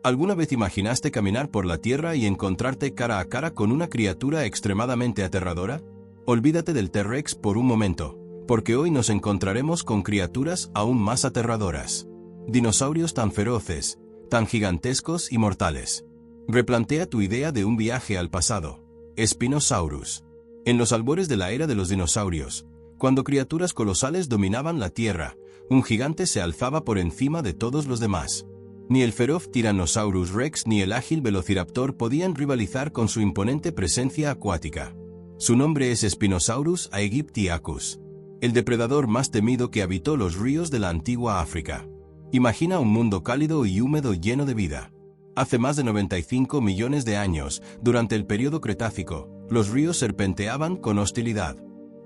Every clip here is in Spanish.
¿Alguna vez imaginaste caminar por la Tierra y encontrarte cara a cara con una criatura extremadamente aterradora? Olvídate del T-Rex por un momento, porque hoy nos encontraremos con criaturas aún más aterradoras. Dinosaurios tan feroces, tan gigantescos y mortales. Replantea tu idea de un viaje al pasado. Spinosaurus. En los albores de la era de los dinosaurios, cuando criaturas colosales dominaban la Tierra, un gigante se alzaba por encima de todos los demás. Ni el feroz Tyrannosaurus Rex ni el ágil Velociraptor podían rivalizar con su imponente presencia acuática. Su nombre es Spinosaurus aegyptiacus, el depredador más temido que habitó los ríos de la antigua África. Imagina un mundo cálido y húmedo lleno de vida. Hace más de 95 millones de años, durante el período Cretácico, los ríos serpenteaban con hostilidad.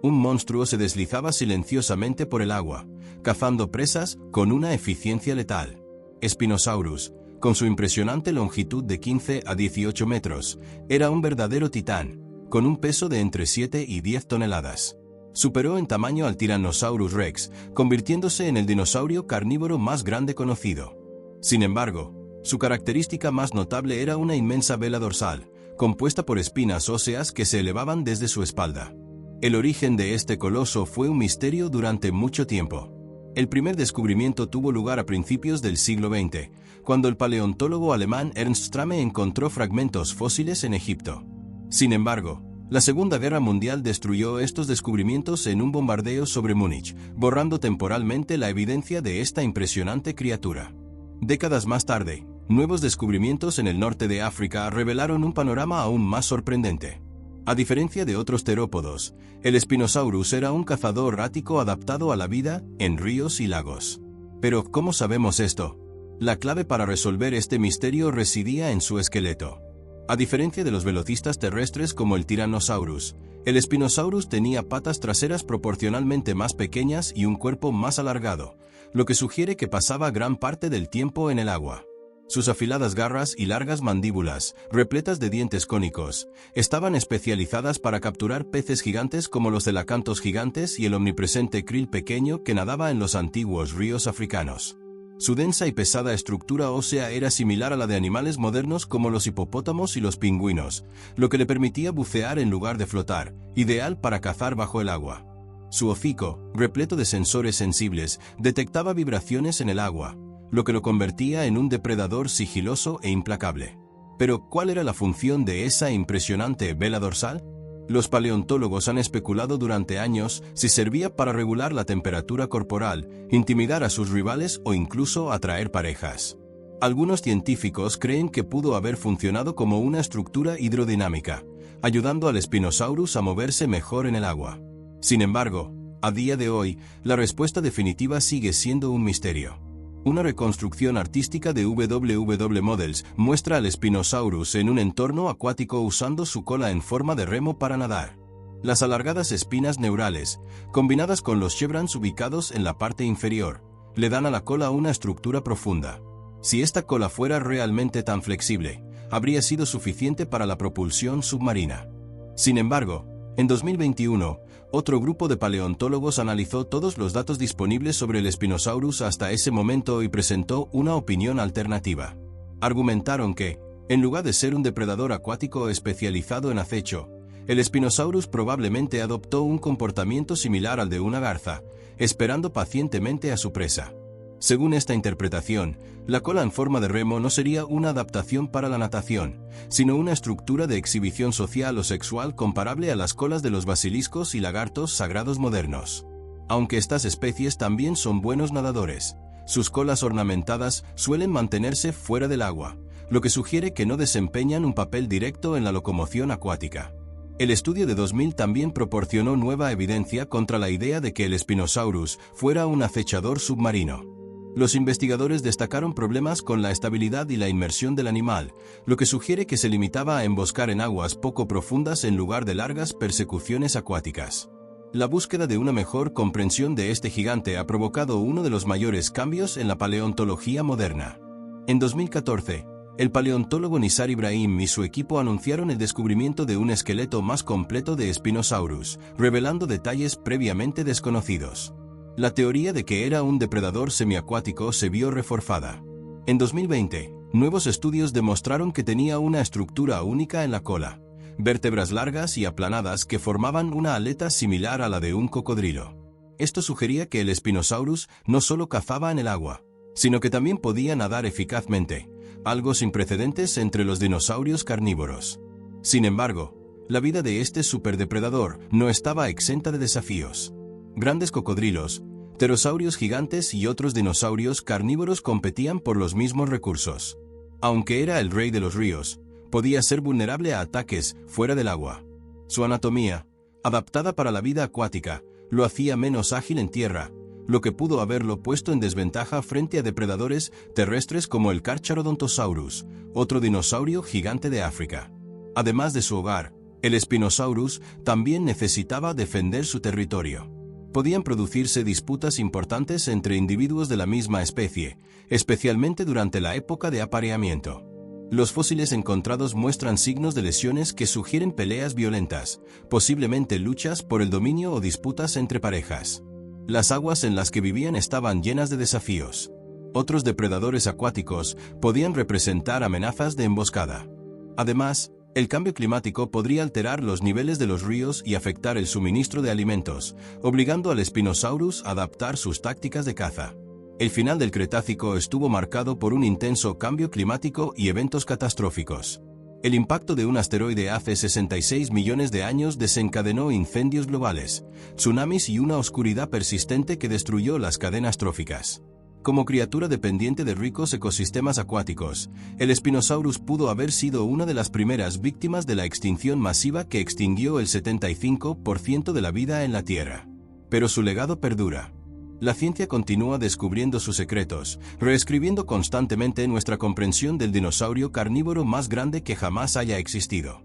Un monstruo se deslizaba silenciosamente por el agua, cazando presas con una eficiencia letal. Spinosaurus, con su impresionante longitud de 15 a 18 metros, era un verdadero titán, con un peso de entre 7 y 10 toneladas. Superó en tamaño al Tyrannosaurus Rex, convirtiéndose en el dinosaurio carnívoro más grande conocido. Sin embargo, su característica más notable era una inmensa vela dorsal, compuesta por espinas óseas que se elevaban desde su espalda. El origen de este coloso fue un misterio durante mucho tiempo. El primer descubrimiento tuvo lugar a principios del siglo XX, cuando el paleontólogo alemán Ernst Stramme encontró fragmentos fósiles en Egipto. Sin embargo, la Segunda Guerra Mundial destruyó estos descubrimientos en un bombardeo sobre Múnich, borrando temporalmente la evidencia de esta impresionante criatura. Décadas más tarde, nuevos descubrimientos en el norte de África revelaron un panorama aún más sorprendente. A diferencia de otros terópodos, el Spinosaurus era un cazador ático adaptado a la vida en ríos y lagos. Pero, ¿cómo sabemos esto? La clave para resolver este misterio residía en su esqueleto. A diferencia de los velocistas terrestres como el Tyrannosaurus, el Spinosaurus tenía patas traseras proporcionalmente más pequeñas y un cuerpo más alargado, lo que sugiere que pasaba gran parte del tiempo en el agua. Sus afiladas garras y largas mandíbulas, repletas de dientes cónicos, estaban especializadas para capturar peces gigantes como los elacantos gigantes y el omnipresente krill pequeño que nadaba en los antiguos ríos africanos. Su densa y pesada estructura ósea era similar a la de animales modernos como los hipopótamos y los pingüinos, lo que le permitía bucear en lugar de flotar, ideal para cazar bajo el agua. Su hocico, repleto de sensores sensibles, detectaba vibraciones en el agua, lo que lo convertía en un depredador sigiloso e implacable. Pero, ¿cuál era la función de esa impresionante vela dorsal? Los paleontólogos han especulado durante años si servía para regular la temperatura corporal, intimidar a sus rivales o incluso atraer parejas. Algunos científicos creen que pudo haber funcionado como una estructura hidrodinámica, ayudando al Spinosaurus a moverse mejor en el agua. Sin embargo, a día de hoy, la respuesta definitiva sigue siendo un misterio. Una reconstrucción artística de WW Models muestra al Spinosaurus en un entorno acuático usando su cola en forma de remo para nadar. Las alargadas espinas neurales, combinadas con los chevrons ubicados en la parte inferior, le dan a la cola una estructura profunda. Si esta cola fuera realmente tan flexible, habría sido suficiente para la propulsión submarina. Sin embargo, en 2021, otro grupo de paleontólogos analizó todos los datos disponibles sobre el Spinosaurus hasta ese momento y presentó una opinión alternativa. Argumentaron que, en lugar de ser un depredador acuático especializado en acecho, el Spinosaurus probablemente adoptó un comportamiento similar al de una garza, esperando pacientemente a su presa. Según esta interpretación, la cola en forma de remo no sería una adaptación para la natación, sino una estructura de exhibición social o sexual comparable a las colas de los basiliscos y lagartos sagrados modernos. Aunque estas especies también son buenos nadadores, sus colas ornamentadas suelen mantenerse fuera del agua, lo que sugiere que no desempeñan un papel directo en la locomoción acuática. El estudio de 2000 también proporcionó nueva evidencia contra la idea de que el Spinosaurus fuera un acechador submarino. Los investigadores destacaron problemas con la estabilidad y la inmersión del animal, lo que sugiere que se limitaba a emboscar en aguas poco profundas en lugar de largas persecuciones acuáticas. La búsqueda de una mejor comprensión de este gigante ha provocado uno de los mayores cambios en la paleontología moderna. En 2014, el paleontólogo Nizar Ibrahim y su equipo anunciaron el descubrimiento de un esqueleto más completo de Spinosaurus, revelando detalles previamente desconocidos. La teoría de que era un depredador semiacuático se vio reforzada. En 2020, Nuevos estudios demostraron que tenía una estructura única en la cola, vértebras largas y aplanadas que formaban una aleta similar a la de un cocodrilo. Esto sugería que el Spinosaurus no solo cazaba en el agua, sino que también podía nadar eficazmente, algo sin precedentes entre los dinosaurios carnívoros. Sin embargo, la vida de este superdepredador no estaba exenta de desafíos. Grandes cocodrilos, pterosaurios gigantes y otros dinosaurios carnívoros competían por los mismos recursos. Aunque era el rey de los ríos, podía ser vulnerable a ataques fuera del agua. Su anatomía, adaptada para la vida acuática, lo hacía menos ágil en tierra, lo que pudo haberlo puesto en desventaja frente a depredadores terrestres como el Carcharodontosaurus, otro dinosaurio gigante de África. Además de su hogar, el Spinosaurus también necesitaba defender su territorio. Podían producirse disputas importantes entre individuos de la misma especie, especialmente durante la época de apareamiento. Los fósiles encontrados muestran signos de lesiones que sugieren peleas violentas, posiblemente luchas por el dominio o disputas entre parejas. Las aguas en las que vivían estaban llenas de desafíos. Otros depredadores acuáticos podían representar amenazas de emboscada. Además, el cambio climático podría alterar los niveles de los ríos y afectar el suministro de alimentos, obligando al Spinosaurus a adaptar sus tácticas de caza. El final del Cretácico estuvo marcado por un intenso cambio climático y eventos catastróficos. El impacto de un asteroide hace 66 millones de años desencadenó incendios globales, tsunamis y una oscuridad persistente que destruyó las cadenas tróficas. Como criatura dependiente de ricos ecosistemas acuáticos, el Spinosaurus pudo haber sido una de las primeras víctimas de la extinción masiva que extinguió el 75% de la vida en la Tierra. Pero su legado perdura. La ciencia continúa descubriendo sus secretos, reescribiendo constantemente nuestra comprensión del dinosaurio carnívoro más grande que jamás haya existido.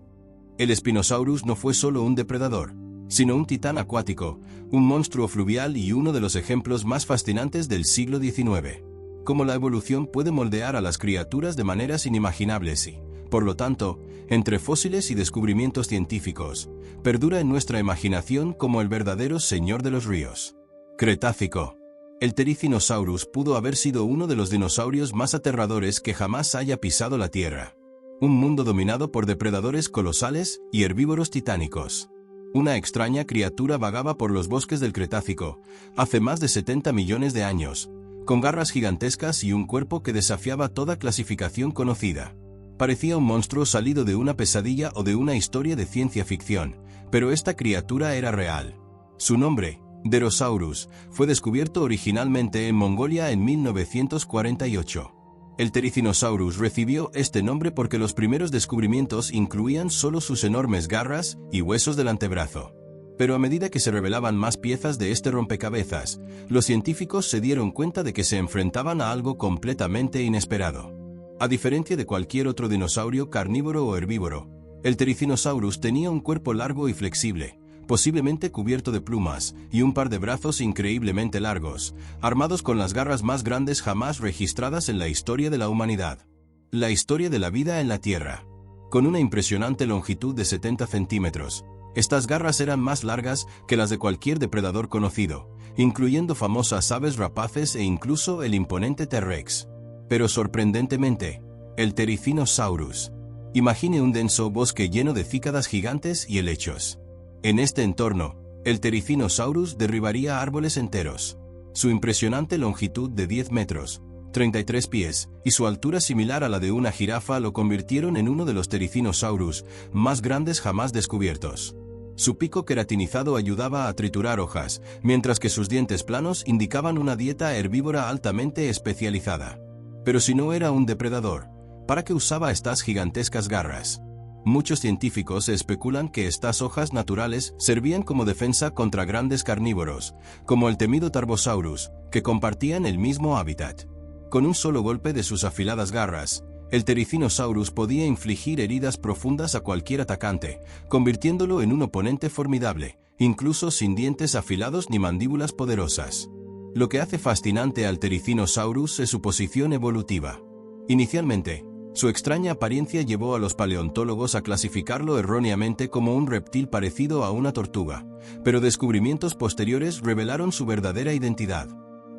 El Spinosaurus no fue solo un depredador, sino un titán acuático, un monstruo fluvial y uno de los ejemplos más fascinantes del siglo XIX. Cómo la evolución puede moldear a las criaturas de maneras inimaginables y, por lo tanto, entre fósiles y descubrimientos científicos, perdura en nuestra imaginación como el verdadero señor de los ríos. Cretácico. El Ptericinosaurus pudo haber sido uno de los dinosaurios más aterradores que jamás haya pisado la Tierra. Un mundo dominado por depredadores colosales y herbívoros titánicos. Una extraña criatura vagaba por los bosques del Cretácico, hace más de 70 millones de años, con garras gigantescas y un cuerpo que desafiaba toda clasificación conocida. Parecía un monstruo salido de una pesadilla o de una historia de ciencia ficción, pero esta criatura era real. Su nombre, Derosaurus, fue descubierto originalmente en Mongolia en 1948. El Ptericinosaurus recibió este nombre porque los primeros descubrimientos incluían solo sus enormes garras y huesos del antebrazo. Pero a medida que se revelaban más piezas de este rompecabezas, los científicos se dieron cuenta de que se enfrentaban a algo completamente inesperado. A diferencia de cualquier otro dinosaurio carnívoro o herbívoro, el Ptericinosaurus tenía un cuerpo largo y flexible, posiblemente cubierto de plumas, y un par de brazos increíblemente largos, armados con las garras más grandes jamás registradas en la historia de la humanidad. La historia de la vida en la Tierra. Con una impresionante longitud de 70 centímetros, estas garras eran más largas que las de cualquier depredador conocido, incluyendo famosas aves rapaces e incluso el imponente T-Rex. Pero sorprendentemente, el Ptericinosaurus. Imagine un denso bosque lleno de cícadas gigantes y helechos. En este entorno, el Ptericinosaurus derribaría árboles enteros. Su impresionante longitud de 10 metros, 33 pies, y su altura similar a la de una jirafa lo convirtieron en uno de los Ptericinosaurus más grandes jamás descubiertos. Su pico queratinizado ayudaba a triturar hojas, mientras que sus dientes planos indicaban una dieta herbívora altamente especializada. Pero si no era un depredador, ¿para qué usaba estas gigantescas garras? Muchos científicos especulan que estas hojas naturales servían como defensa contra grandes carnívoros, como el temido Tarbosaurus, que compartían el mismo hábitat. Con un solo golpe de sus afiladas garras, el Ptericinosaurus podía infligir heridas profundas a cualquier atacante, convirtiéndolo en un oponente formidable, incluso sin dientes afilados ni mandíbulas poderosas. Lo que hace fascinante al Ptericinosaurus es su posición evolutiva. Inicialmente, su extraña apariencia llevó a los paleontólogos a clasificarlo erróneamente como un reptil parecido a una tortuga, pero descubrimientos posteriores revelaron su verdadera identidad.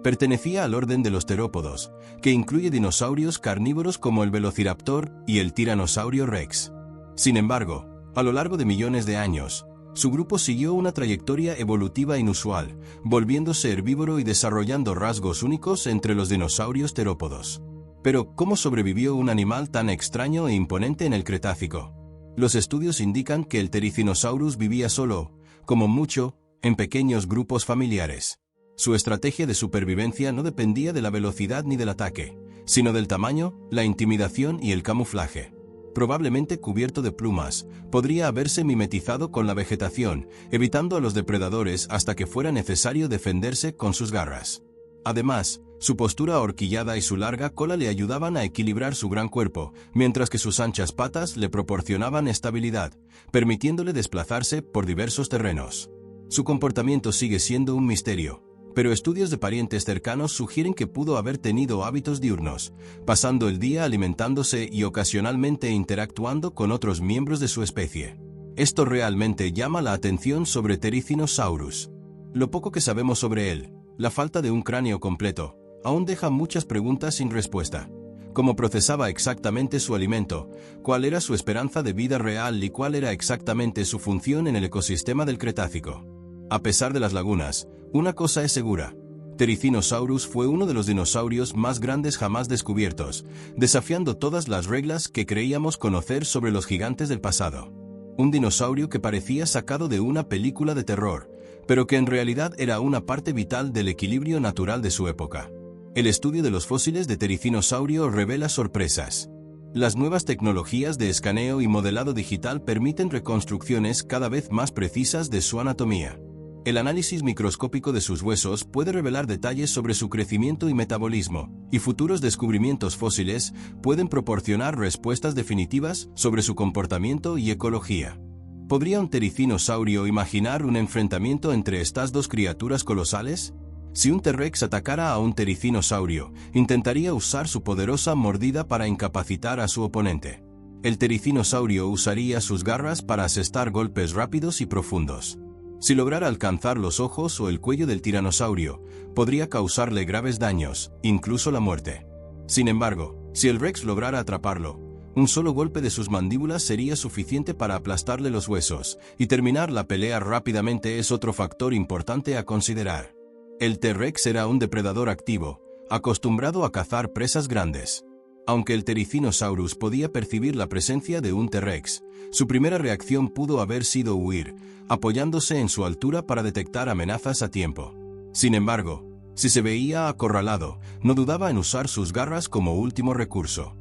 Pertenecía al orden de los terópodos, que incluye dinosaurios carnívoros como el Velociraptor y el Tiranosaurio Rex. Sin embargo, a lo largo de millones de años, su grupo siguió una trayectoria evolutiva inusual, volviéndose herbívoro y desarrollando rasgos únicos entre los dinosaurios terópodos. Pero, ¿cómo sobrevivió un animal tan extraño e imponente en el Cretácico? Los estudios indican que el Therizinosaurus vivía solo, como mucho, en pequeños grupos familiares. Su estrategia de supervivencia no dependía de la velocidad ni del ataque, sino del tamaño, la intimidación y el camuflaje. Probablemente cubierto de plumas, podría haberse mimetizado con la vegetación, evitando a los depredadores hasta que fuera necesario defenderse con sus garras. Además, su postura ahorquillada y su larga cola le ayudaban a equilibrar su gran cuerpo, mientras que sus anchas patas le proporcionaban estabilidad, permitiéndole desplazarse por diversos terrenos. Su comportamiento sigue siendo un misterio, pero estudios de parientes cercanos sugieren que pudo haber tenido hábitos diurnos, pasando el día alimentándose y ocasionalmente interactuando con otros miembros de su especie. Esto realmente llama la atención sobre Therizinosaurus. Lo poco que sabemos sobre él, la falta de un cráneo completo, aún deja muchas preguntas sin respuesta. ¿Cómo procesaba exactamente su alimento? ¿Cuál era su esperanza de vida real y cuál era exactamente su función en el ecosistema del Cretácico? A pesar de las lagunas, una cosa es segura: Therizinosaurus fue uno de los dinosaurios más grandes jamás descubiertos, desafiando todas las reglas que creíamos conocer sobre los gigantes del pasado. Un dinosaurio que parecía sacado de una película de terror, pero que en realidad era una parte vital del equilibrio natural de su época. El estudio de los fósiles de Therizinosaurus revela sorpresas. Las nuevas tecnologías de escaneo y modelado digital permiten reconstrucciones cada vez más precisas de su anatomía. El análisis microscópico de sus huesos puede revelar detalles sobre su crecimiento y metabolismo, y futuros descubrimientos fósiles pueden proporcionar respuestas definitivas sobre su comportamiento y ecología. ¿Podría un Therizinosaurus imaginar un enfrentamiento entre estas dos criaturas colosales? Si un T-Rex atacara a un Therizinosaurus, intentaría usar su poderosa mordida para incapacitar a su oponente. El Therizinosaurus usaría sus garras para asestar golpes rápidos y profundos. Si lograra alcanzar los ojos o el cuello del tiranosaurio, podría causarle graves daños, incluso la muerte. Sin embargo, si el Rex lograra atraparlo, un solo golpe de sus mandíbulas sería suficiente para aplastarle los huesos, y terminar la pelea rápidamente es otro factor importante a considerar. El T-Rex era un depredador activo, acostumbrado a cazar presas grandes. Aunque el Therizinosaurus podía percibir la presencia de un T-Rex, su primera reacción pudo haber sido huir, apoyándose en su altura para detectar amenazas a tiempo. Sin embargo, si se veía acorralado, no dudaba en usar sus garras como último recurso.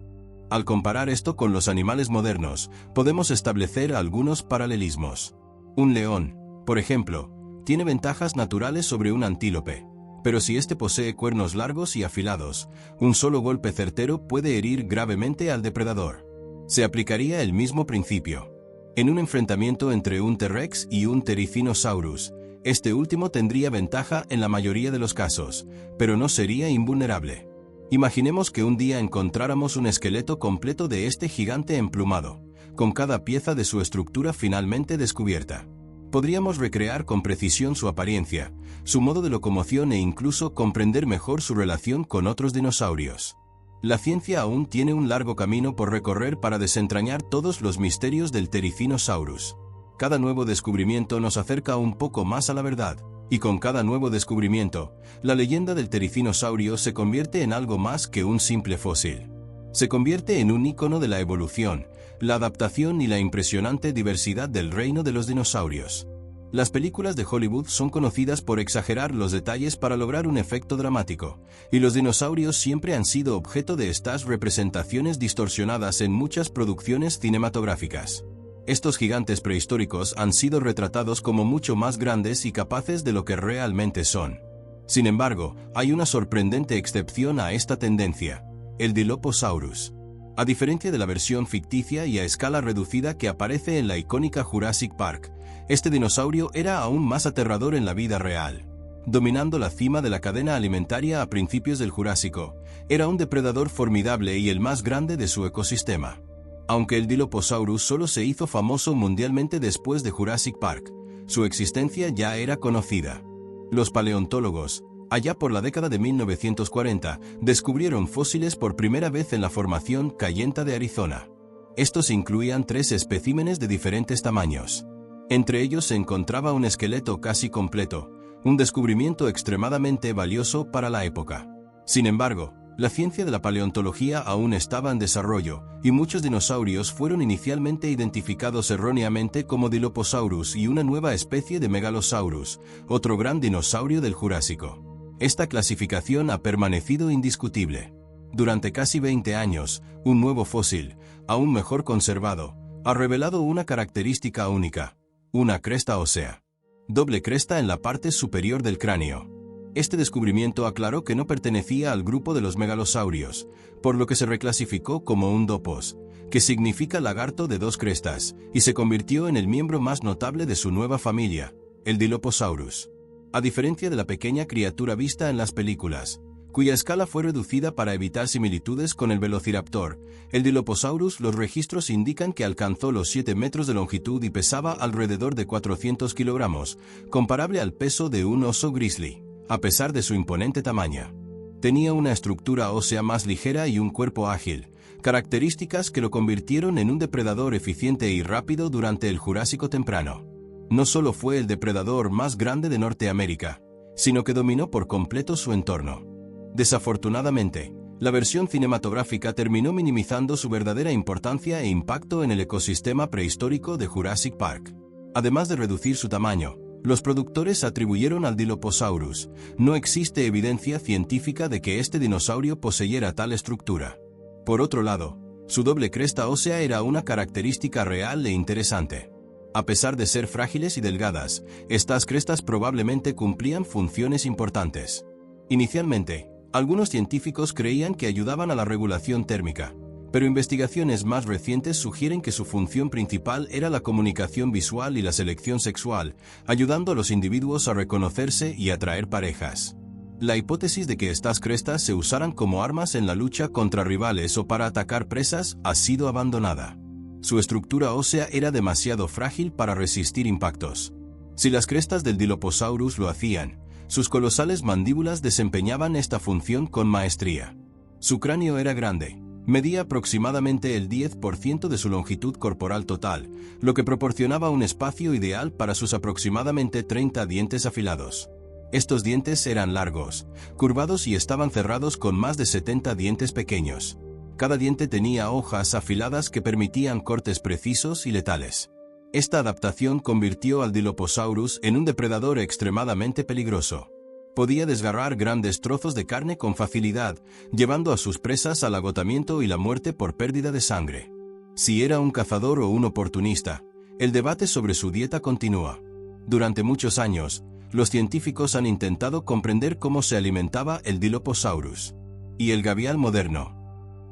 Al comparar esto con los animales modernos, podemos establecer algunos paralelismos. Un león, por ejemplo, tiene ventajas naturales sobre un antílope, pero si éste posee cuernos largos y afilados, un solo golpe certero puede herir gravemente al depredador. Se aplicaría el mismo principio. En un enfrentamiento entre un T-Rex y un Therizinosaurus, este último tendría ventaja en la mayoría de los casos, pero no sería invulnerable. Imaginemos que un día encontráramos un esqueleto completo de este gigante emplumado, con cada pieza de su estructura finalmente descubierta. Podríamos recrear con precisión su apariencia, su modo de locomoción e incluso comprender mejor su relación con otros dinosaurios. La ciencia aún tiene un largo camino por recorrer para desentrañar todos los misterios del Therizinosaurus. Cada nuevo descubrimiento nos acerca un poco más a la verdad, y con cada nuevo descubrimiento, la leyenda del Therizinosaurus se convierte en algo más que un simple fósil. Se convierte en un ícono de la evolución, la adaptación y la impresionante diversidad del reino de los dinosaurios. Las películas de Hollywood son conocidas por exagerar los detalles para lograr un efecto dramático, y los dinosaurios siempre han sido objeto de estas representaciones distorsionadas en muchas producciones cinematográficas. Estos gigantes prehistóricos han sido retratados como mucho más grandes y capaces de lo que realmente son. Sin embargo, hay una sorprendente excepción a esta tendencia: el Dilophosaurus. A diferencia de la versión ficticia y a escala reducida que aparece en la icónica Jurassic Park, este dinosaurio era aún más aterrador en la vida real. Dominando la cima de la cadena alimentaria a principios del Jurásico, era un depredador formidable y el más grande de su ecosistema. Aunque el Dilophosaurus solo se hizo famoso mundialmente después de Jurassic Park, su existencia ya era conocida. Los paleontólogos, Allá por la década de 1940, descubrieron fósiles por primera vez en la formación Kayenta de Arizona. Estos incluían 3 especímenes de diferentes tamaños. Entre ellos se encontraba un esqueleto casi completo, un descubrimiento extremadamente valioso para la época. Sin embargo, la ciencia de la paleontología aún estaba en desarrollo, y muchos dinosaurios fueron inicialmente identificados erróneamente como Dilophosaurus y una nueva especie de Megalosaurus, otro gran dinosaurio del Jurásico. Esta clasificación ha permanecido indiscutible. Durante casi 20 años, un nuevo fósil, aún mejor conservado, ha revelado una característica única: una cresta ósea. Doble cresta en la parte superior del cráneo. Este descubrimiento aclaró que no pertenecía al grupo de los megalosaurios, por lo que se reclasificó como un Dopos, que significa lagarto de 2 crestas, y se convirtió en el miembro más notable de su nueva familia, el Dilophosaurus. A diferencia de la pequeña criatura vista en las películas, cuya escala fue reducida para evitar similitudes con el Velociraptor, el Dilophosaurus, los registros indican que alcanzó los 7 metros de longitud y pesaba alrededor de 400 kilogramos, comparable al peso de un oso grizzly. A pesar de su imponente tamaño, tenía una estructura ósea más ligera y un cuerpo ágil, características que lo convirtieron en un depredador eficiente y rápido durante el Jurásico temprano. No solo fue el depredador más grande de Norteamérica, sino que dominó por completo su entorno. Desafortunadamente, la versión cinematográfica terminó minimizando su verdadera importancia e impacto en el ecosistema prehistórico de Jurassic Park. Además de reducir su tamaño, los productores atribuyeron al Dilophosaurus. No existe evidencia científica de que este dinosaurio poseyera tal estructura. Por otro lado, su doble cresta ósea era una característica real e interesante. A pesar de ser frágiles y delgadas, estas crestas probablemente cumplían funciones importantes. Inicialmente, algunos científicos creían que ayudaban a la regulación térmica, pero investigaciones más recientes sugieren que su función principal era la comunicación visual y la selección sexual, ayudando a los individuos a reconocerse y atraer parejas. La hipótesis de que estas crestas se usaran como armas en la lucha contra rivales o para atacar presas ha sido abandonada. Su estructura ósea era demasiado frágil para resistir impactos. Si las crestas del Dilophosaurus lo hacían, sus colosales mandíbulas desempeñaban esta función con maestría. Su cráneo era grande. Medía aproximadamente el 10% de su longitud corporal total, lo que proporcionaba un espacio ideal para sus aproximadamente 30 dientes afilados. Estos dientes eran largos, curvados y estaban cerrados con más de 70 dientes pequeños. Cada diente tenía hojas afiladas que permitían cortes precisos y letales. Esta adaptación convirtió al Dilophosaurus en un depredador extremadamente peligroso. Podía desgarrar grandes trozos de carne con facilidad, llevando a sus presas al agotamiento y la muerte por pérdida de sangre. Si era un cazador o un oportunista, el debate sobre su dieta continúa. Durante muchos años, los científicos han intentado comprender cómo se alimentaba el Dilophosaurus y el gavial moderno.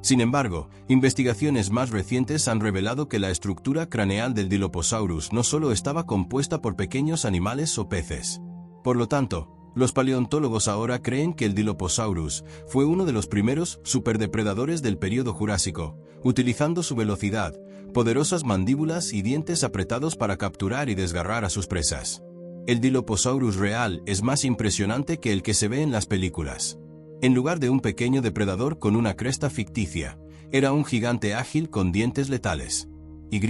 Sin embargo, investigaciones más recientes han revelado que la estructura craneal del Dilophosaurus no solo estaba compuesta por pequeños animales o peces. Por lo tanto, los paleontólogos ahora creen que el Dilophosaurus fue uno de los primeros superdepredadores del período Jurásico, utilizando su velocidad, poderosas mandíbulas y dientes apretados para capturar y desgarrar a sus presas. El Dilophosaurus real es más impresionante que el que se ve en las películas. En lugar de un pequeño depredador con una cresta ficticia, era un gigante ágil con dientes letales. Y,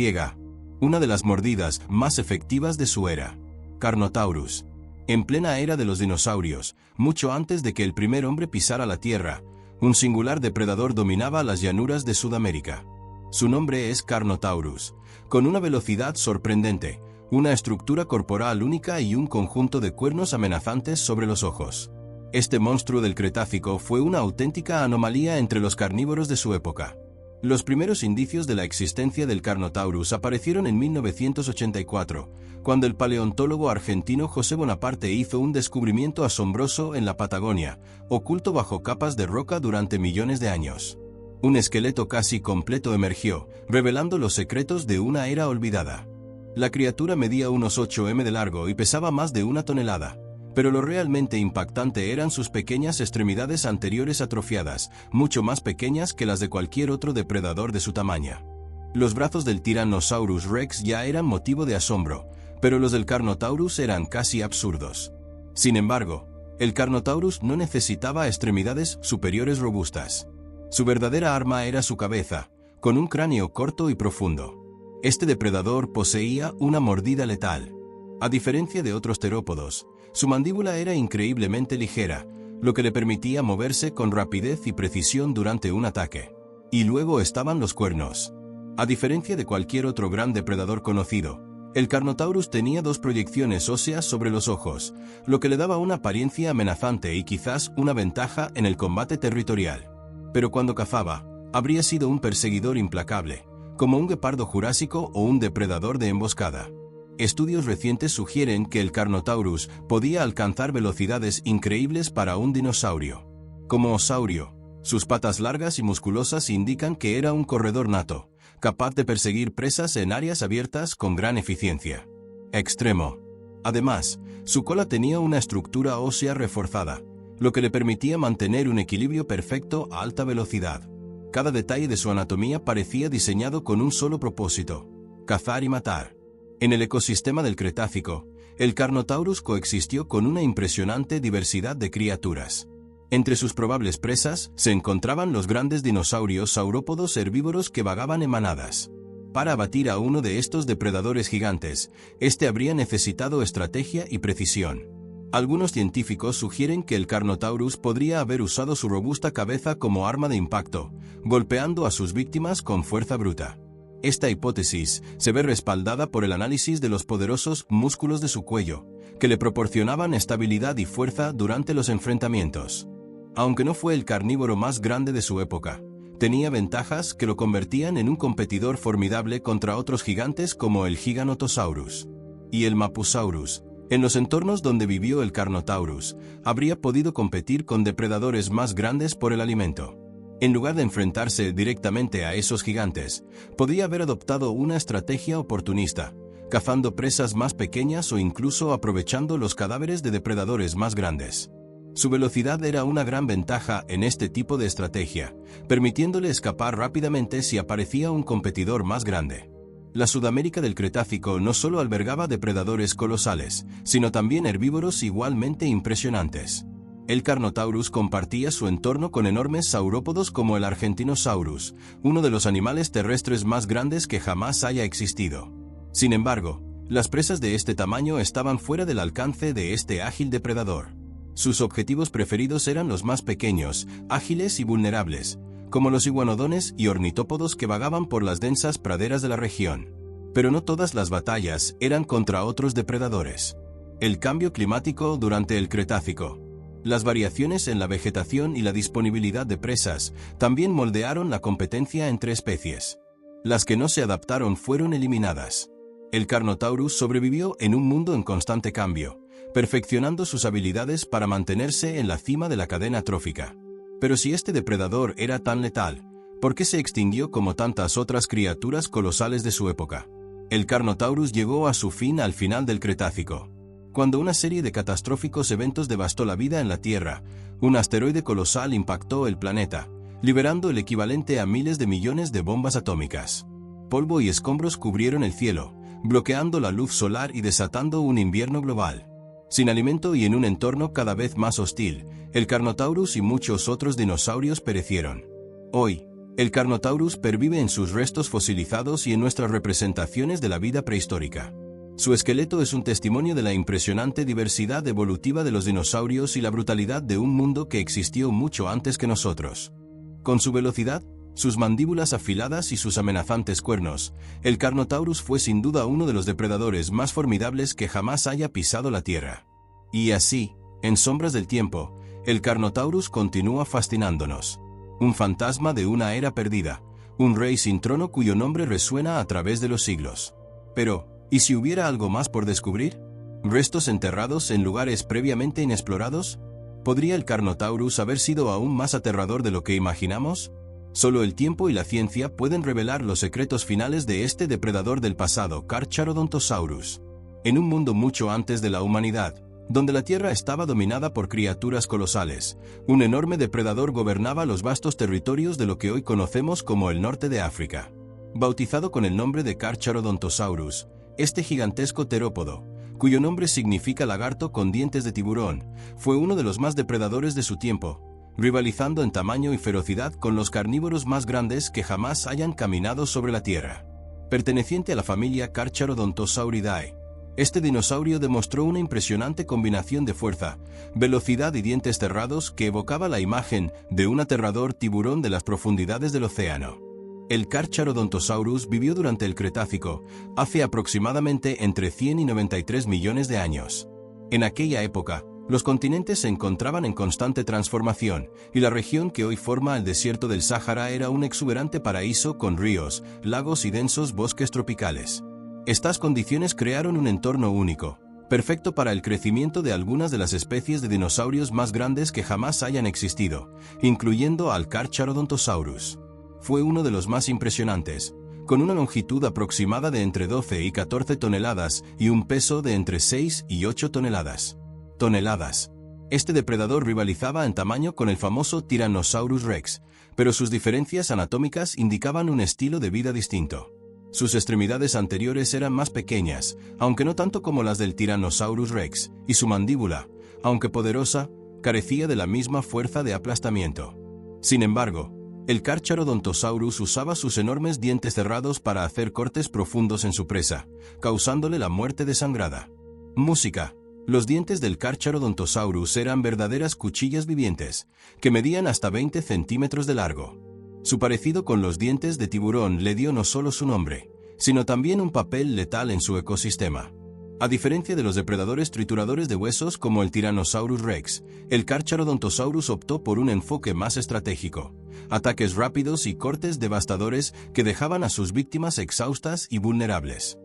una de las mordidas más efectivas de su era. Carnotaurus. En plena era de los dinosaurios, mucho antes de que el primer hombre pisara la Tierra, un singular depredador dominaba las llanuras de Sudamérica. Su nombre es Carnotaurus, con una velocidad sorprendente, una estructura corporal única y un conjunto de cuernos amenazantes sobre los ojos. Este monstruo del Cretácico fue una auténtica anomalía entre los carnívoros de su época. Los primeros indicios de la existencia del Carnotaurus aparecieron en 1984, cuando el paleontólogo argentino José Bonaparte hizo un descubrimiento asombroso en la Patagonia, oculto bajo capas de roca durante millones de años. Un esqueleto casi completo emergió, revelando los secretos de una era olvidada. La criatura medía unos 8 m de largo y pesaba más de 1 tonelada. Pero lo realmente impactante eran sus pequeñas extremidades anteriores atrofiadas, mucho más pequeñas que las de cualquier otro depredador de su tamaño. Los brazos del Tyrannosaurus Rex ya eran motivo de asombro, pero los del Carnotaurus eran casi absurdos. Sin embargo, El Carnotaurus no necesitaba extremidades superiores robustas. Su verdadera arma era su cabeza, con un cráneo corto y profundo. Este depredador poseía una mordida letal. A diferencia de otros terópodos, su mandíbula era increíblemente ligera, lo que le permitía moverse con rapidez y precisión durante un ataque. Y luego estaban los cuernos. A diferencia de cualquier otro gran depredador conocido, el Carnotaurus tenía dos proyecciones óseas sobre los ojos, lo que le daba una apariencia amenazante y quizás una ventaja en el combate territorial. Pero cuando cazaba, habría sido un perseguidor implacable, como un guepardo jurásico o un depredador de emboscada. Estudios recientes sugieren que el Carnotaurus podía alcanzar velocidades increíbles para un dinosaurio. Como osaurio, sus patas largas y musculosas indican que era un corredor nato, capaz de perseguir presas en áreas abiertas con gran eficiencia. Extremo. Además, su cola tenía una estructura ósea reforzada, lo que le permitía mantener un equilibrio perfecto a alta velocidad. Cada detalle de su anatomía parecía diseñado con un solo propósito: cazar y matar. En el ecosistema del Cretácico, el Carnotaurus coexistió con una impresionante diversidad de criaturas. Entre sus probables presas se encontraban los grandes dinosaurios saurópodos herbívoros que vagaban en manadas. Para abatir a uno de estos depredadores gigantes, este habría necesitado estrategia y precisión. Algunos científicos sugieren que el Carnotaurus podría haber usado su robusta cabeza como arma de impacto, golpeando a sus víctimas con fuerza bruta. Esta hipótesis se ve respaldada por el análisis de los poderosos músculos de su cuello, que le proporcionaban estabilidad y fuerza durante los enfrentamientos. Aunque no fue el carnívoro más grande de su época, tenía ventajas que lo convertían en un competidor formidable contra otros gigantes como el Giganotosaurus y el Mapusaurus. En los entornos donde vivió el Carnotaurus, habría podido competir con depredadores más grandes por el alimento. En lugar de enfrentarse directamente a esos gigantes, podría haber adoptado una estrategia oportunista, cazando presas más pequeñas o incluso aprovechando los cadáveres de depredadores más grandes. Su velocidad era una gran ventaja en este tipo de estrategia, permitiéndole escapar rápidamente si aparecía un competidor más grande. La Sudamérica del Cretácico no solo albergaba depredadores colosales, sino también herbívoros igualmente impresionantes. El Carnotaurus compartía su entorno con enormes saurópodos como el Argentinosaurus, uno de los animales terrestres más grandes que jamás haya existido. Sin embargo, las presas de este tamaño estaban fuera del alcance de este ágil depredador. Sus objetivos preferidos eran los más pequeños, ágiles y vulnerables, como los iguanodones y ornitópodos que vagaban por las densas praderas de la región. Pero no todas las batallas eran contra otros depredadores. El cambio climático durante el Cretácico, las variaciones en la vegetación y la disponibilidad de presas también moldearon la competencia entre especies. Las que no se adaptaron fueron eliminadas. El Carnotaurus sobrevivió en un mundo en constante cambio, perfeccionando sus habilidades para mantenerse en la cima de la cadena trófica. Pero si este depredador era tan letal, ¿por qué se extinguió como tantas otras criaturas colosales de su época? El Carnotaurus llegó a su fin al final del Cretácico, cuando una serie de catastróficos eventos devastó la vida en la Tierra. Un asteroide colosal impactó el planeta, liberando el equivalente a miles de millones de bombas atómicas. Polvo y escombros cubrieron el cielo, bloqueando la luz solar y desatando un invierno global. Sin alimento y en un entorno cada vez más hostil, el Carnotaurus y muchos otros dinosaurios perecieron. Hoy, el Carnotaurus pervive en sus restos fosilizados y en nuestras representaciones de la vida prehistórica. Su esqueleto es un testimonio de la impresionante diversidad evolutiva de los dinosaurios y la brutalidad de un mundo que existió mucho antes que nosotros. Con su velocidad, sus mandíbulas afiladas y sus amenazantes cuernos, el Carnotaurus fue sin duda uno de los depredadores más formidables que jamás haya pisado la Tierra. Y así, en sombras del tiempo, el Carnotaurus continúa fascinándonos. Un fantasma de una era perdida, un rey sin trono cuyo nombre resuena a través de los siglos. Pero, ¿y si hubiera algo más por descubrir? ¿Restos enterrados en lugares previamente inexplorados? ¿Podría el Carnotaurus haber sido aún más aterrador de lo que imaginamos? Solo el tiempo y la ciencia pueden revelar los secretos finales de este depredador del pasado, Carcharodontosaurus. En un mundo mucho antes de la humanidad, donde la Tierra estaba dominada por criaturas colosales, un enorme depredador gobernaba los vastos territorios de lo que hoy conocemos como el norte de África. Bautizado con el nombre de Carcharodontosaurus, este gigantesco terópodo, cuyo nombre significa lagarto con dientes de tiburón, fue uno de los más depredadores de su tiempo, rivalizando en tamaño y ferocidad con los carnívoros más grandes que jamás hayan caminado sobre la Tierra. Perteneciente a la familia Carcharodontosauridae, este dinosaurio demostró una impresionante combinación de fuerza, velocidad y dientes cerrados que evocaba la imagen de un aterrador tiburón de las profundidades del océano. El Carcharodontosaurus vivió durante el Cretácico, hace aproximadamente entre 100 y 93 millones de años. En aquella época, los continentes se encontraban en constante transformación, y la región que hoy forma el desierto del Sáhara era un exuberante paraíso con ríos, lagos y densos bosques tropicales. Estas condiciones crearon un entorno único, perfecto para el crecimiento de algunas de las especies de dinosaurios más grandes que jamás hayan existido, incluyendo al Carcharodontosaurus. Fue uno de los más impresionantes, con una longitud aproximada de entre 12 y 14 toneladas y un peso de entre 6 y 8 toneladas. Este depredador rivalizaba en tamaño con el famoso Tyrannosaurus Rex, pero sus diferencias anatómicas indicaban un estilo de vida distinto. Sus extremidades anteriores eran más pequeñas, aunque no tanto como las del Tyrannosaurus Rex, y su mandíbula, aunque poderosa, carecía de la misma fuerza de aplastamiento. Sin embargo, el Carcharodontosaurus usaba sus enormes dientes cerrados para hacer cortes profundos en su presa, causándole la muerte desangrada. Música. Los dientes del Carcharodontosaurus eran verdaderas cuchillas vivientes, que medían hasta 20 centímetros de largo. Su parecido con los dientes de tiburón le dio no solo su nombre, sino también un papel letal en su ecosistema. A diferencia de los depredadores trituradores de huesos como el Tyrannosaurus Rex, el Carcharodontosaurus optó por un enfoque más estratégico, ataques rápidos y cortes devastadores que dejaban a sus víctimas exhaustas y vulnerables.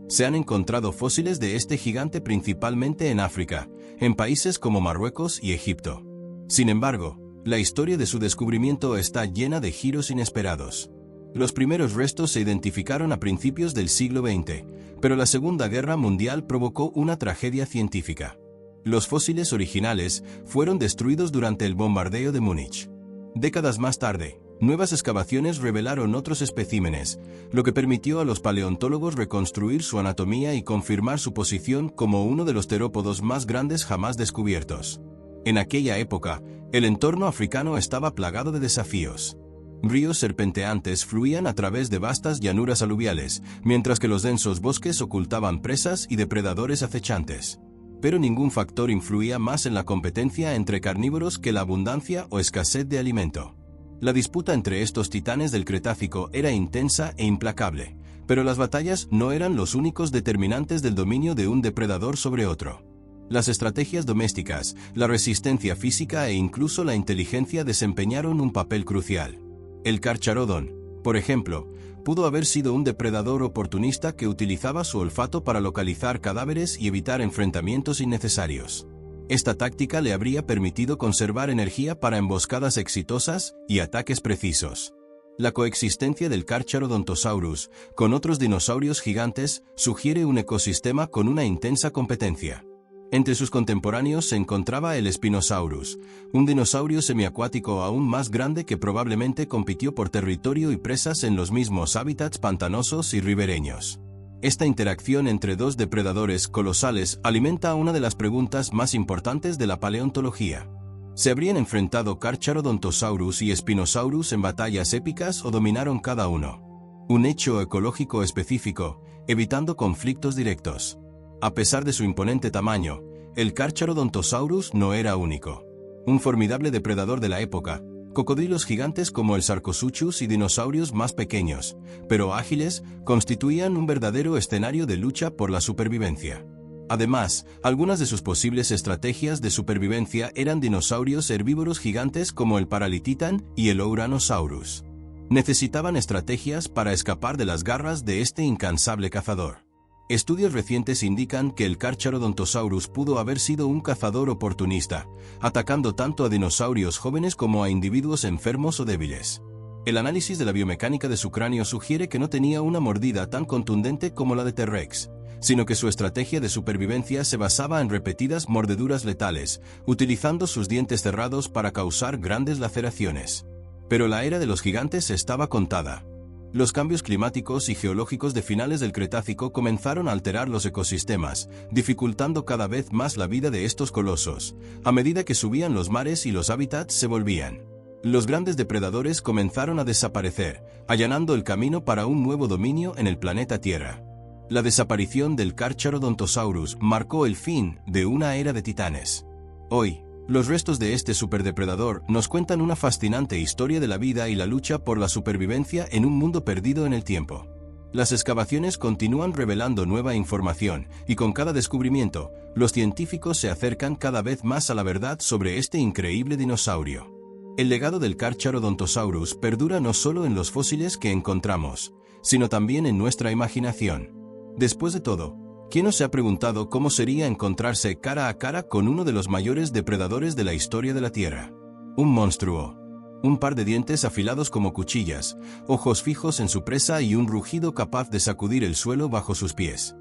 Se han encontrado fósiles de este gigante principalmente en África, en países como Marruecos y Egipto. Sin embargo, la historia de su descubrimiento está llena de giros inesperados. Los primeros restos se identificaron a principios del siglo XX, pero la Segunda Guerra Mundial provocó una tragedia científica. Los fósiles originales fueron destruidos durante el bombardeo de Múnich. Décadas más tarde, nuevas excavaciones revelaron otros especímenes, lo que permitió a los paleontólogos reconstruir su anatomía y confirmar su posición como uno de los terópodos más grandes jamás descubiertos. En aquella época, el entorno africano estaba plagado de desafíos. Ríos serpenteantes fluían a través de vastas llanuras aluviales, mientras que los densos bosques ocultaban presas y depredadores acechantes. Pero ningún factor influía más en la competencia entre carnívoros que la abundancia o escasez de alimento. La disputa entre estos titanes del Cretácico era intensa e implacable, pero las batallas no eran los únicos determinantes del dominio de un depredador sobre otro. Las estrategias domésticas, la resistencia física e incluso la inteligencia desempeñaron un papel crucial. El Carcharodon, por ejemplo, pudo haber sido un depredador oportunista que utilizaba su olfato para localizar cadáveres y evitar enfrentamientos innecesarios. Esta táctica le habría permitido conservar energía para emboscadas exitosas y ataques precisos. La coexistencia del Carcharodontosaurus con otros dinosaurios gigantes sugiere un ecosistema con una intensa competencia. Entre sus contemporáneos se encontraba el Spinosaurus, un dinosaurio semiacuático aún más grande que probablemente compitió por territorio y presas en los mismos hábitats pantanosos y ribereños. Esta interacción entre dos depredadores colosales alimenta una de las preguntas más importantes de la paleontología. ¿Se habrían enfrentado Carcharodontosaurus y Spinosaurus en batallas épicas o dominaron cada uno? Un hecho ecológico específico, evitando conflictos directos. A pesar de su imponente tamaño, el Carcharodontosaurus no era único. Un formidable depredador de la época, cocodrilos gigantes como el Sarcosuchus y dinosaurios más pequeños, pero ágiles, constituían un verdadero escenario de lucha por la supervivencia. Además, algunas de sus posibles estrategias de supervivencia eran dinosaurios herbívoros gigantes como el Paralititan y el Ouranosaurus. Necesitaban estrategias para escapar de las garras de este incansable cazador. Estudios recientes indican que el Carcharodontosaurus pudo haber sido un cazador oportunista, atacando tanto a dinosaurios jóvenes como a individuos enfermos o débiles. El análisis de la biomecánica de su cráneo sugiere que no tenía una mordida tan contundente como la de T-Rex, sino que su estrategia de supervivencia se basaba en repetidas mordeduras letales, utilizando sus dientes cerrados para causar grandes laceraciones. Pero la era de los gigantes estaba contada. Los cambios climáticos y geológicos de finales del Cretácico comenzaron a alterar los ecosistemas, dificultando cada vez más la vida de estos colosos, a medida que subían los mares y los hábitats se volvían. Los grandes depredadores comenzaron a desaparecer, allanando el camino para un nuevo dominio en el planeta Tierra. La desaparición del Carcharodontosaurus marcó el fin de una era de titanes. Hoy, los restos de este superdepredador nos cuentan una fascinante historia de la vida y la lucha por la supervivencia en un mundo perdido en el tiempo. Las excavaciones continúan revelando nueva información, y con cada descubrimiento, los científicos se acercan cada vez más a la verdad sobre este increíble dinosaurio. El legado del Carcharodontosaurus perdura no solo en los fósiles que encontramos, sino también en nuestra imaginación. Después de todo, ¿quién no se ha preguntado cómo sería encontrarse cara a cara con uno de los mayores depredadores de la historia de la Tierra? Un monstruo. Un par de dientes afilados como cuchillas, ojos fijos en su presa y un rugido capaz de sacudir el suelo bajo sus pies.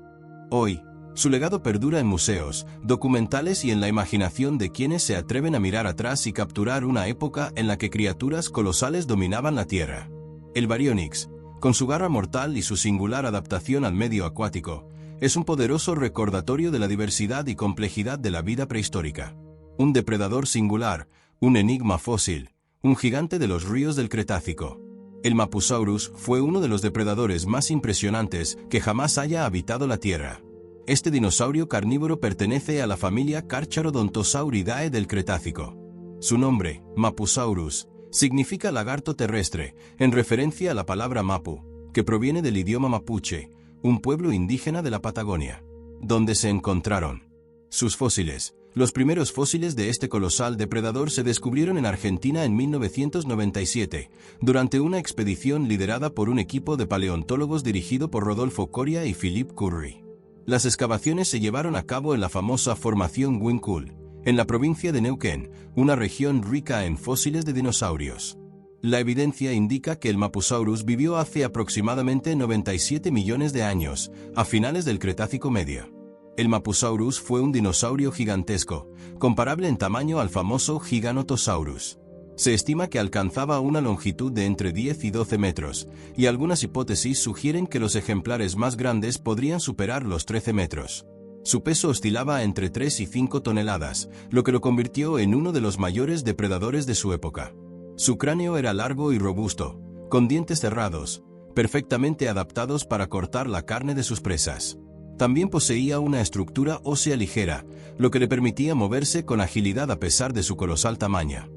Hoy, su legado perdura en museos, documentales y en la imaginación de quienes se atreven a mirar atrás y capturar una época en la que criaturas colosales dominaban la Tierra. El Baryonyx, con su garra mortal y su singular adaptación al medio acuático, es un poderoso recordatorio de la diversidad y complejidad de la vida prehistórica. Un depredador singular, un enigma fósil, un gigante de los ríos del Cretácico. El Mapusaurus fue uno de los depredadores más impresionantes que jamás haya habitado la Tierra. Este dinosaurio carnívoro pertenece a la familia Carcharodontosauridae del Cretácico. Su nombre, Mapusaurus, significa lagarto terrestre, en referencia a la palabra mapu, que proviene del idioma mapuche, un pueblo indígena de la Patagonia, donde se encontraron sus fósiles. Los primeros fósiles de este colosal depredador se descubrieron en Argentina en 1997, durante una expedición liderada por un equipo de paleontólogos dirigido por Rodolfo Coria y Philippe Curry. Las excavaciones se llevaron a cabo en la famosa Formación Winkul, en la provincia de Neuquén, una región rica en fósiles de dinosaurios. La evidencia indica que el Mapusaurus vivió hace aproximadamente 97 millones de años, a finales del Cretácico Medio. El Mapusaurus fue un dinosaurio gigantesco, comparable en tamaño al famoso Giganotosaurus. Se estima que alcanzaba una longitud de entre 10 y 12 metros, y algunas hipótesis sugieren que los ejemplares más grandes podrían superar los 13 metros. Su peso oscilaba entre 3 y 5 toneladas, lo que lo convirtió en uno de los mayores depredadores de su época. Su cráneo era largo y robusto, con dientes cerrados, perfectamente adaptados para cortar la carne de sus presas. También poseía una estructura ósea ligera, lo que le permitía moverse con agilidad a pesar de su colosal tamaño.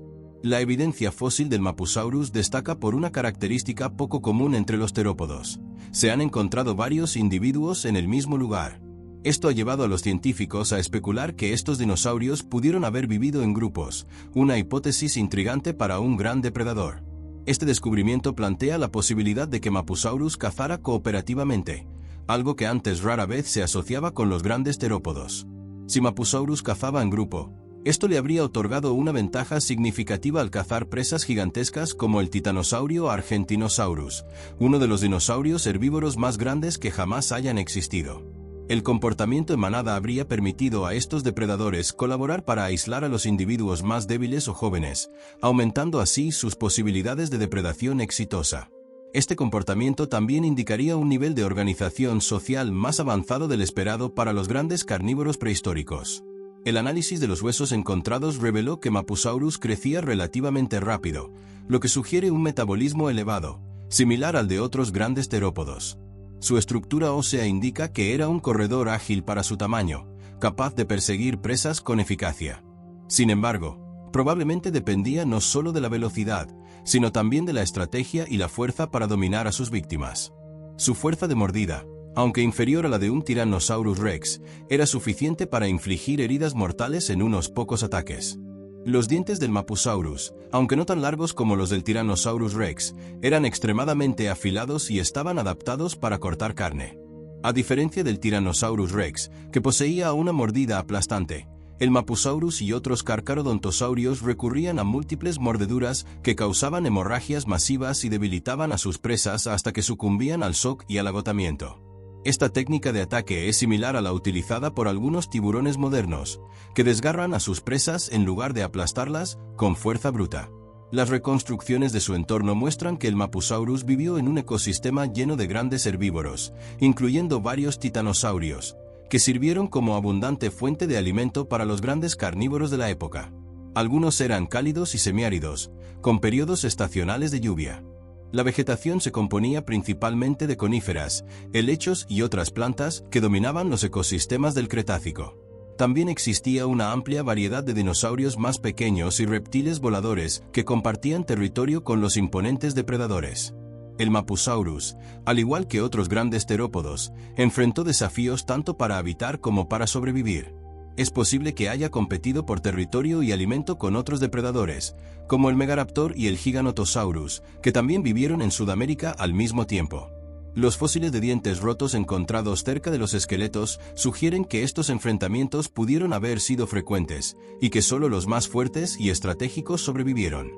La evidencia fósil del Mapusaurus destaca por una característica poco común entre los terópodos. Se han encontrado varios individuos en el mismo lugar. Esto ha llevado a los científicos a especular que estos dinosaurios pudieron haber vivido en grupos, una hipótesis intrigante para un gran depredador. Este descubrimiento plantea la posibilidad de que Mapusaurus cazara cooperativamente, algo que antes rara vez se asociaba con los grandes terópodos. Si Mapusaurus cazaba en grupo, esto le habría otorgado una ventaja significativa al cazar presas gigantescas como el Titanosaurio argentinosaurus, uno de los dinosaurios herbívoros más grandes que jamás hayan existido. El comportamiento en manada habría permitido a estos depredadores colaborar para aislar a los individuos más débiles o jóvenes, aumentando así sus posibilidades de depredación exitosa. Este comportamiento también indicaría un nivel de organización social más avanzado del esperado para los grandes carnívoros prehistóricos. El análisis de los huesos encontrados reveló que Mapusaurus crecía relativamente rápido, lo que sugiere un metabolismo elevado, similar al de otros grandes terópodos. Su estructura ósea indica que era un corredor ágil para su tamaño, capaz de perseguir presas con eficacia. Sin embargo, probablemente dependía no solo de la velocidad, sino también de la estrategia y la fuerza para dominar a sus víctimas. Su fuerza de mordida, aunque inferior a la de un Tyrannosaurus Rex, era suficiente para infligir heridas mortales en unos pocos ataques. Los dientes del Mapusaurus, aunque no tan largos como los del Tyrannosaurus Rex, eran extremadamente afilados y estaban adaptados para cortar carne. A diferencia del Tyrannosaurus Rex, que poseía una mordida aplastante, el Mapusaurus y otros carcharodontosaurios recurrían a múltiples mordeduras que causaban hemorragias masivas y debilitaban a sus presas hasta que sucumbían al shock y al agotamiento. Esta técnica de ataque es similar a la utilizada por algunos tiburones modernos, que desgarran a sus presas en lugar de aplastarlas con fuerza bruta. Las reconstrucciones de su entorno muestran que el Mapusaurus vivió en un ecosistema lleno de grandes herbívoros, incluyendo varios titanosaurios, que sirvieron como abundante fuente de alimento para los grandes carnívoros de la época. Algunos eran cálidos y semiáridos, con periodos estacionales de lluvia. La vegetación se componía principalmente de coníferas, helechos y otras plantas que dominaban los ecosistemas del Cretácico. También existía una amplia variedad de dinosaurios más pequeños y reptiles voladores que compartían territorio con los imponentes depredadores. El Mapusaurus, al igual que otros grandes terópodos, enfrentó desafíos tanto para habitar como para sobrevivir. Es posible que haya competido por territorio y alimento con otros depredadores, como el Megaraptor y el Giganotosaurus, que también vivieron en Sudamérica al mismo tiempo. Los fósiles de dientes rotos encontrados cerca de los esqueletos sugieren que estos enfrentamientos pudieron haber sido frecuentes, y que solo los más fuertes y estratégicos sobrevivieron.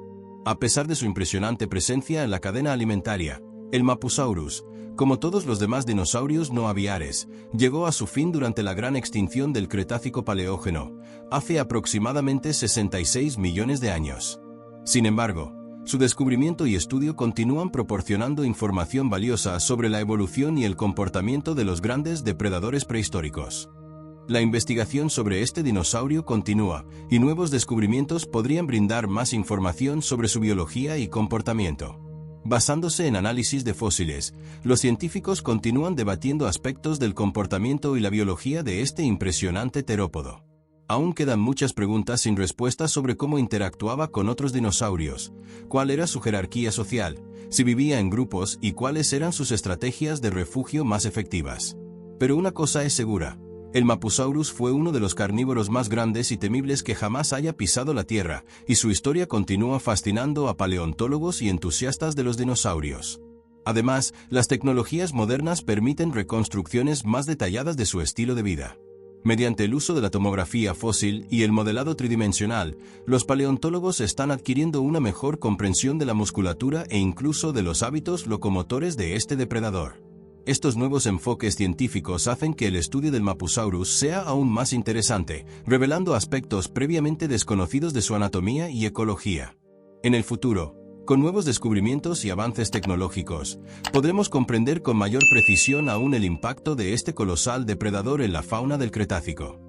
A pesar de su impresionante presencia en la cadena alimentaria, el Mapusaurus, como todos los demás dinosaurios no aviares, llegó a su fin durante la gran extinción del Cretácico-Paleógeno, hace aproximadamente 66 millones de años. Sin embargo, su descubrimiento y estudio continúan proporcionando información valiosa sobre la evolución y el comportamiento de los grandes depredadores prehistóricos. La investigación sobre este dinosaurio continúa, y nuevos descubrimientos podrían brindar más información sobre su biología y comportamiento. Basándose en análisis de fósiles, los científicos continúan debatiendo aspectos del comportamiento y la biología de este impresionante terópodo. Aún quedan muchas preguntas sin respuesta sobre cómo interactuaba con otros dinosaurios, cuál era su jerarquía social, si vivía en grupos y cuáles eran sus estrategias de refugio más efectivas. Pero una cosa es segura: el Mapusaurus fue uno de los carnívoros más grandes y temibles que jamás haya pisado la Tierra, y su historia continúa fascinando a paleontólogos y entusiastas de los dinosaurios. Además, las tecnologías modernas permiten reconstrucciones más detalladas de su estilo de vida. Mediante el uso de la tomografía fósil y el modelado tridimensional, los paleontólogos están adquiriendo una mejor comprensión de la musculatura e incluso de los hábitos locomotores de este depredador. Estos nuevos enfoques científicos hacen que el estudio del Mapusaurus sea aún más interesante, revelando aspectos previamente desconocidos de su anatomía y ecología. En el futuro, con nuevos descubrimientos y avances tecnológicos, podremos comprender con mayor precisión aún el impacto de este colosal depredador en la fauna del Cretácico.